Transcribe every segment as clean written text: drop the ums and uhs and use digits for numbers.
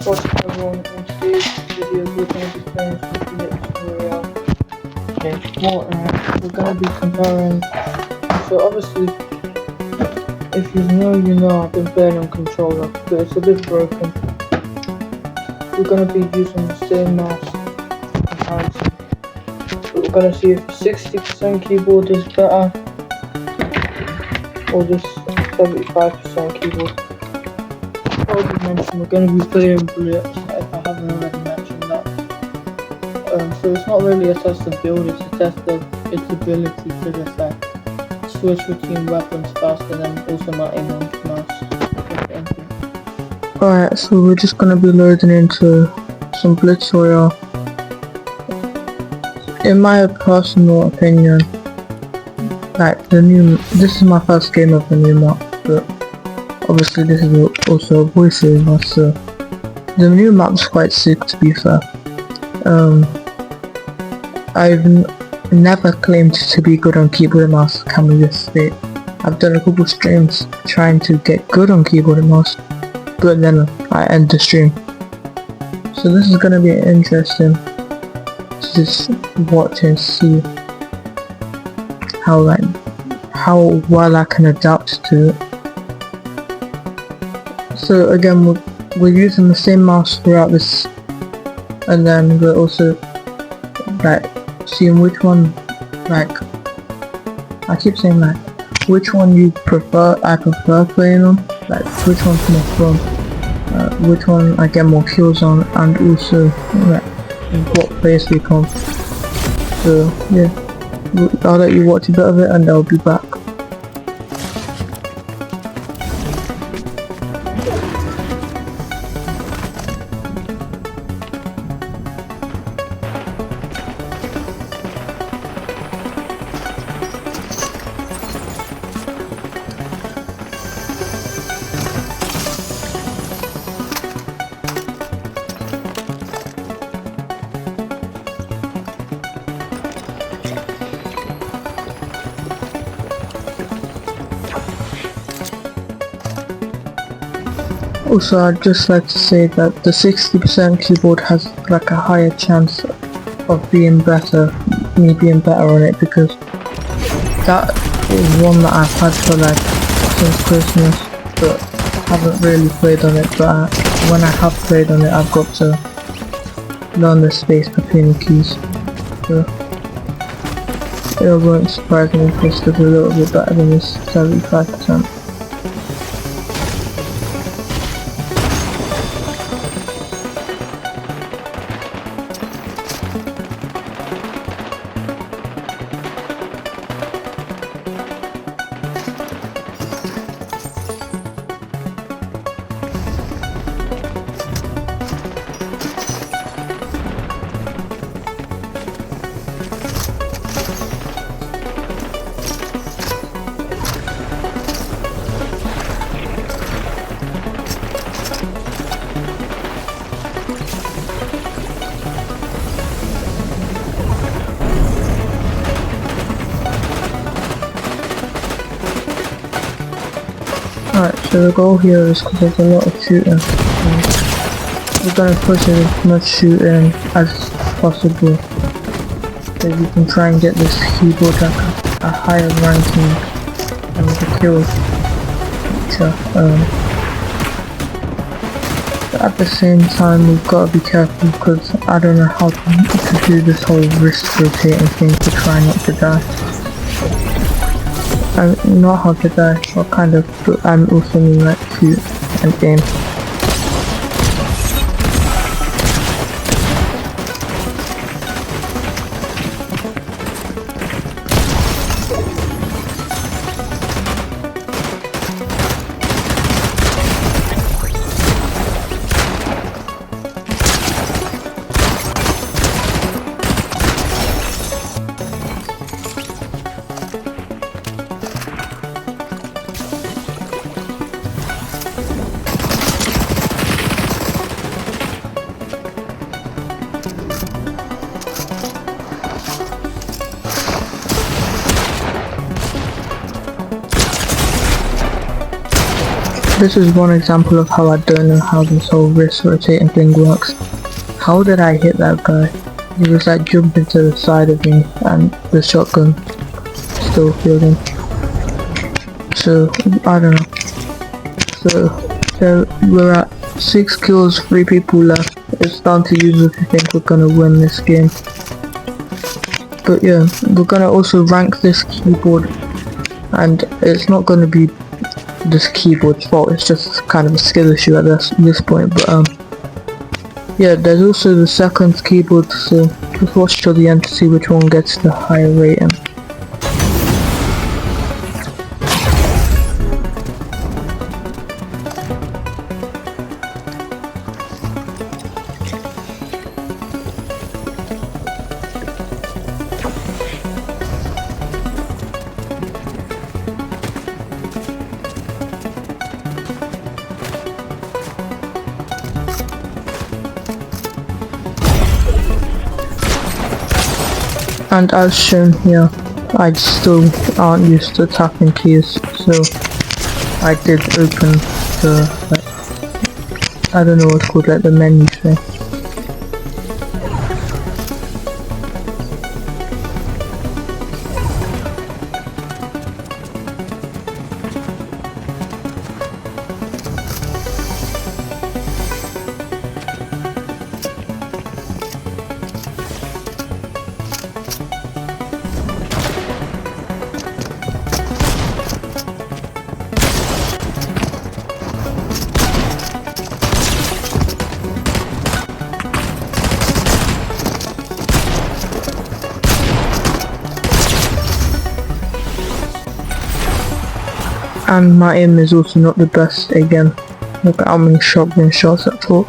What's up everyone, in today's video we're going to be playing some Blitz Royale in Fortnite. We're going to be comparing, so obviously if you know I've been playing on controller, but it's a bit broken. We're going to be using the same mouse comparison, but we're going to see if 60% keyboard is better or this 75% keyboard. Already mentioned we're going to be playing Blitz, if I haven't already mentioned that. So it's not really a test of build, it's a test of its ability to just like switch between weapons faster than also my aim on the mouse. Alright, so we're just going to be loading into some Blitz Royale. In my personal opinion, like this is my first game of the new map, but obviously this is also a voiceover, so the new map's quite sick to be fair. I've never claimed to be good on keyboard and mouse, can we just state. I've done a couple streams trying to get good on keyboard and mouse, but then I end the stream. So this is gonna be interesting to just watch and see how well I can adapt to it. So again, we're using the same mouse throughout this, and then we're also like seeing which one, like I keep saying like which one I prefer playing on, like which one's more fun, which one I get more kills on, and also like what place we come. So yeah, I'll let you watch a bit of it and I'll be back. Also, I'd just like to say that the 60% keyboard has like a higher chance of being better, me being better on it, because that is one that I've had for like since Christmas, but haven't really played on it. But when I have played on it, I've got to learn the space between the keys. So it won't surprise me if this does a little bit better than this 75%. Alright, so the goal here is because there's a lot of shooting. We're going to push as much shooting as possible so you can try and get this keyboard at a higher ranking and the kill feature. But at the same time we've got to be careful because I don't know how to do this whole wrist rotating thing to try not to die. Not how to die, what kind of, but I'm also mean like shoot and aim. This is one example of how I don't know how this whole wrist rotating thing works. How did I hit that guy? He was like jumping to the side of me and the shotgun still fielding. So, I don't know. So we're at 6 kills, 3 people left. It's down to you if you think we're gonna win this game. But yeah, we're gonna also rank this keyboard, and it's not gonna be this keyboard's fault, it's just kind of a skill issue at this point. But yeah, there's also the second keyboard, so just watch till the end to see which one gets the higher rating. And as shown here, I still aren't used to tapping keys, so I did open the, like, I don't know what's called, like the menu thing. And my aim is also not the best again. Look at how many shotgun shots I took.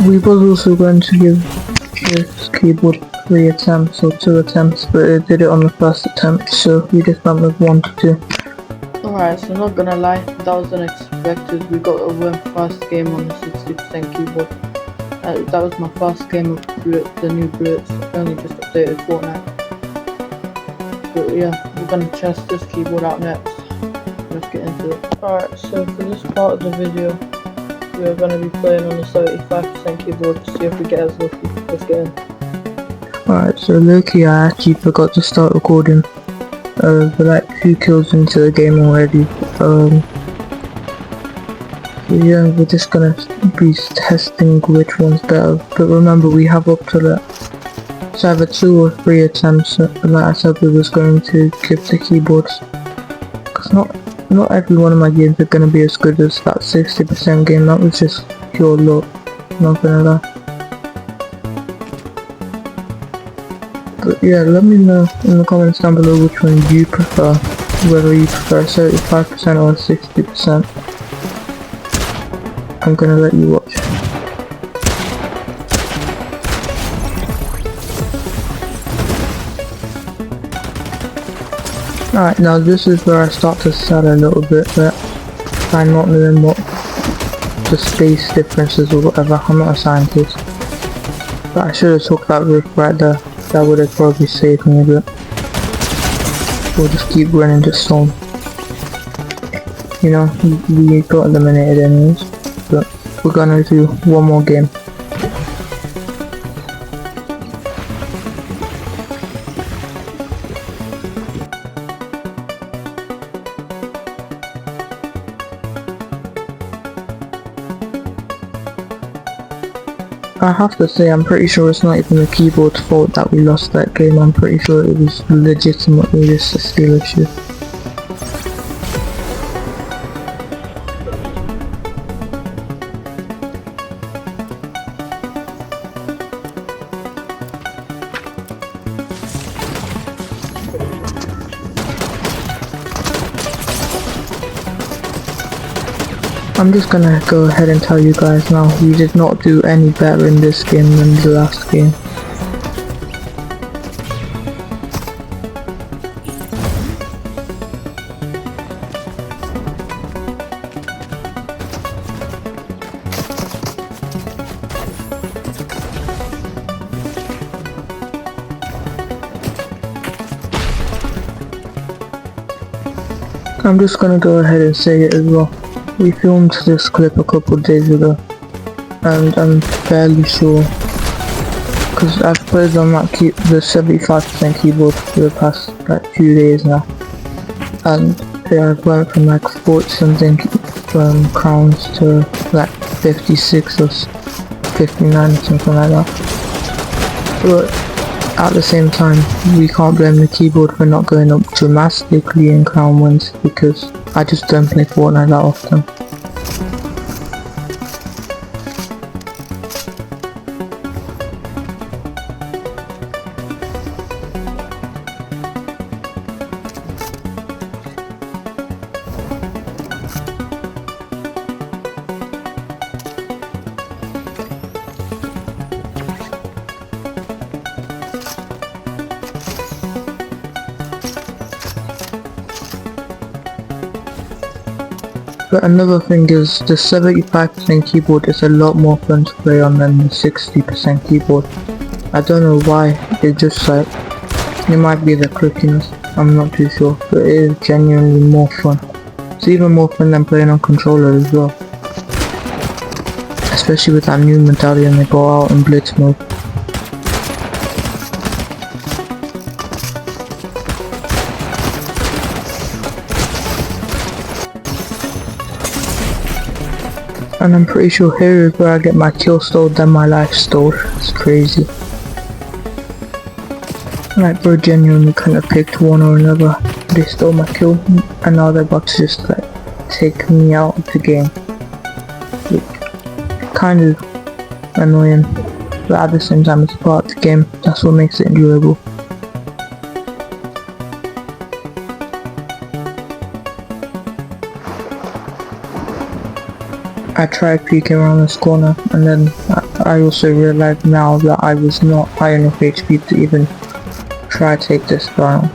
We was also going to give this keyboard 3 attempts or 2 attempts, but it did it on the first attempt, so we just went with 1 to 2. Alright, so not gonna lie, that was unexpected. We got a win first game on the 60% keyboard. That was my first game of the new Blitz. Only just updated Fortnite. But yeah, we're gonna test this keyboard out next. Let's get into it. Alright, so for this part of the video, we are gonna be playing on the 75% keyboard to see if we get as lucky. Let's get in. Alright, so low-key I actually forgot to start recording. We're like 2 kills into the game already. So yeah, we're just gonna be testing which one's better. But remember, we have up to that. It's either 2 or 3 attempts, like I said we was going to give the keyboards. Cause not every one of my games are gonna be as good as that 60% game. That was just pure luck, not gonna lie. But yeah, let me know in the comments down below which one you prefer. Whether you prefer 75% or 60%. I'm gonna let you watch. Alright, now this is where I start to sad a little bit that I'm not knowing what the space differences or whatever. I'm not a scientist. But I should have took that rift right there. That would have probably saved me a bit. We'll just keep running this storm. You know, we got eliminated anyways. But we're gonna do one more game. I have to say, I'm pretty sure it's not even the keyboard's fault that we lost that game. I'm pretty sure it was legitimately just a skill issue. I'm just gonna go ahead and tell you guys now, we did not do any better in this game than the last game. I'm just gonna go ahead and say it as well. We filmed this clip a couple of days ago, and I'm fairly sure, because I've played on that the 75% keyboard for the past like few days now, and yeah, I've went from like 40 something crowns to like 56 or 59 or something like that. But at the same time, we can't blame the keyboard for not going up dramatically in crown wins, because I just don't play Fortnite that often. But another thing is, the 75% keyboard is a lot more fun to play on than the 60% keyboard. I don't know why, it's just like, it might be the clickiness, I'm not too sure, but it is genuinely more fun. It's even more fun than playing on controller as well. Especially with that new medallion they go out in blitz mode. And I'm pretty sure here is where I get my kill stole, then my life stole. It's crazy. Like, bro, genuinely kind of picked one or another. They stole my kill, and now they're about to just like take me out of the game. Like, kind of annoying, but at the same time it's part of the game. That's what makes it enjoyable. I tried peeking around this corner, and then I also realized now that I was not high enough HP to even try to take this down.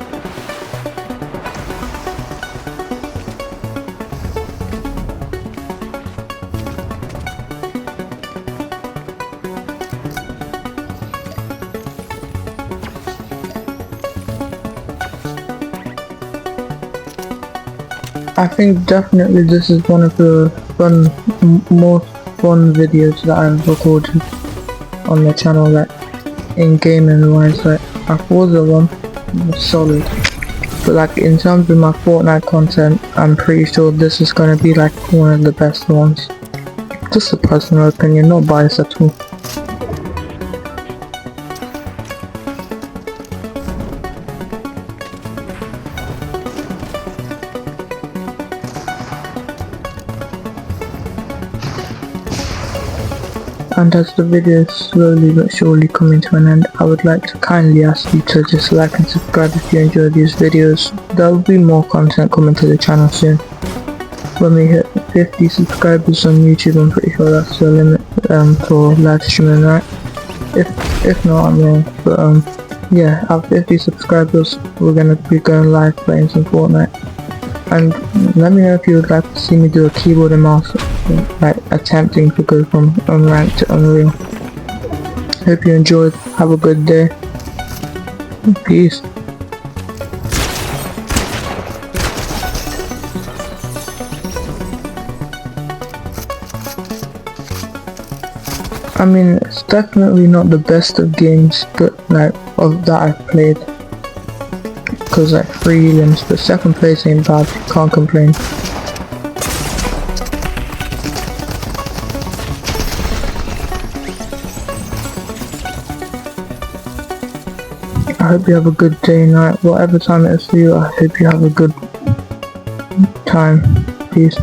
I think definitely this is one of the most fun videos that I've recorded on the channel, like in gaming wise. Like, our Forza one was solid, but like in terms of my Fortnite content, I'm pretty sure this is gonna be like one of the best ones. Just a personal opinion, not biased at all. And as the video is slowly but surely coming to an end, I would like to kindly ask you to just like and subscribe if you enjoy these videos. There will be more content coming to the channel soon. When we hit 50 subscribers on YouTube, I'm pretty sure that's the limit for live streaming, right? If not, I'm wrong. But yeah, at 50 subscribers, we're gonna be going live playing some Fortnite. And let me know if you would like to see me do a keyboard and mouse, like attempting to go from unranked to Unreal. Hope you enjoyed. Have a good day. Peace. I mean, it's definitely not the best of games, but like that I've played. Because like 3 limbs, but second place ain't bad, can't complain. I hope you have a good day, night, whatever time it is for you. I hope you have a good time. Peace.